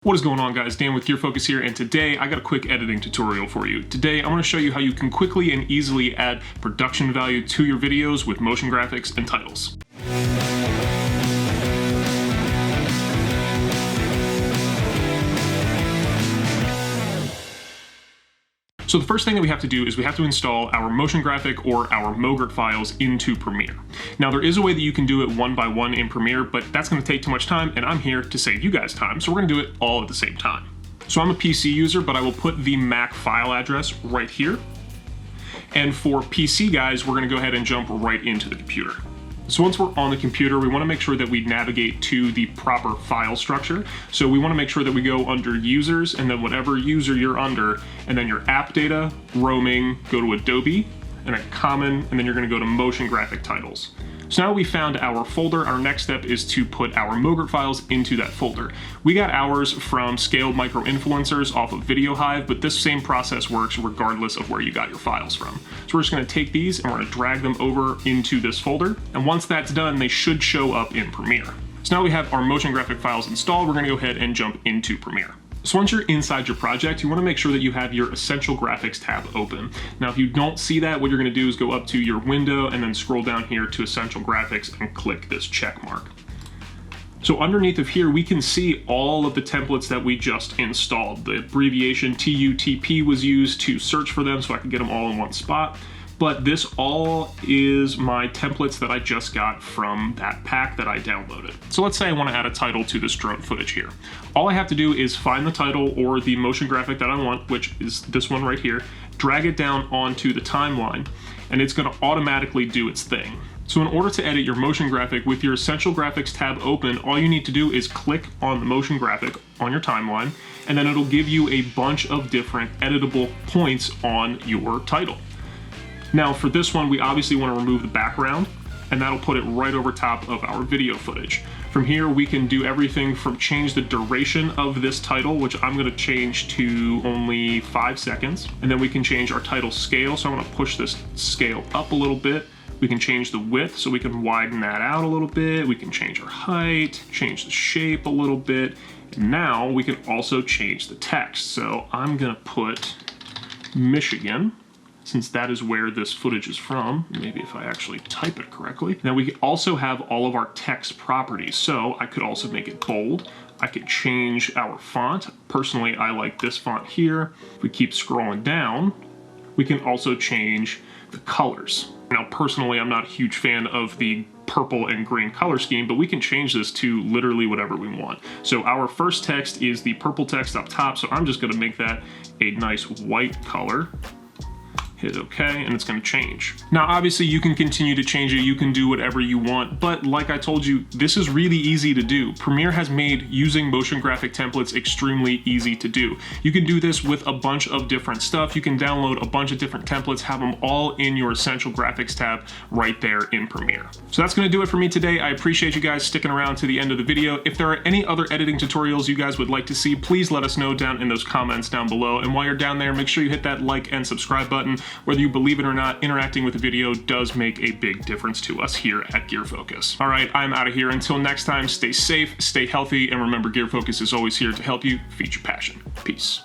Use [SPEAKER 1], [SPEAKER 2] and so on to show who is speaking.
[SPEAKER 1] What is going on, guys? Dan with Gear Focus here, and today I got a quick editing tutorial for you. Today I want to show you how you can quickly and easily add production value to your videos with motion graphics and titles. So the first thing that we have to do is we have to install our motion graphic or our MOGRT files into Premiere. Now there is a way that you can do it one by one in Premiere, but that's going to take too much time, and I'm here to save you guys time, so we're going to do it all at the same time. So I'm a PC user, but I will put the Mac file address right here. And for PC guys, we're going to go ahead and jump right into the computer. So once we're on the computer, we want to make sure that we navigate to the proper file structure. So we want to make sure that we go under users, and then whatever user you're under, and then your AppData, roaming, go to Adobe, and then common, and then you're going to go to motion graphic titles. So now we found our folder. Our next step is to put our MOGRT files into that folder. We got ours from Scaled Micro Influencers off of Video Hive, but this same process works regardless of where you got your files from. So we're just going to take these and we're going to drag them over into this folder. And once that's done, they should show up in Premiere. So now we have our motion graphic files installed. We're going to go ahead and jump into Premiere. So once you're inside your project, you want to make sure that you have your Essential Graphics tab open. Now, if you don't see that, what you're going to do is go up to your window and then scroll down here to Essential Graphics and click this check mark. So underneath of here, we can see all of the templates that we just installed. The abbreviation TUTP was used to search for them so I could get them all in one spot. But this all is my templates that I just got from that pack that I downloaded. So let's say I want to add a title to this drone footage here. All I have to do is find the title or the motion graphic that I want, which is this one right here, drag it down onto the timeline, and it's going to automatically do its thing. So in order to edit your motion graphic with your Essential Graphics tab open, all you need to do is click on the motion graphic on your timeline, and then it'll give you a bunch of different editable points on your title. Now for this one, we obviously want to remove the background, and that'll put it right over top of our video footage. From here, we can do everything from change the duration of this title, which I'm going to change to only 5 seconds. And then we can change our title scale. So I'm going to push this scale up a little bit. We can change the width, so we can widen that out a little bit. We can change our height, change the shape a little bit. And now we can also change the text. So I'm going to put Michigan, since that is where this footage is from. Maybe if I actually type it correctly. Now we also have all of our text properties. So I could also make it bold. I could change our font. Personally, I like this font here. If we keep scrolling down, we can also change the colors. Now, personally, I'm not a huge fan of the purple and green color scheme, but we can change this to literally whatever we want. So our first text is the purple text up top. So I'm just gonna make that a nice white color. Hit OK, and it's going to change. Now, obviously, you can continue to change it. You can do whatever you want. But like I told you, this is really easy to do. Premiere has made using motion graphic templates extremely easy to do. You can do this with a bunch of different stuff. You can download a bunch of different templates, have them all in your Essential Graphics tab right there in Premiere. So that's going to do it for me today. I appreciate you guys sticking around to the end of the video. If there are any other editing tutorials you guys would like to see, please let us know down in those comments down below. And while you're down there, make sure you hit that like and subscribe button. Whether you believe it or not, interacting with the video does make a big difference to us here at Gear Focus. All right, I'm out of here. Until next time, stay safe, stay healthy, and remember, Gear Focus is always here to help you feed your passion. Peace.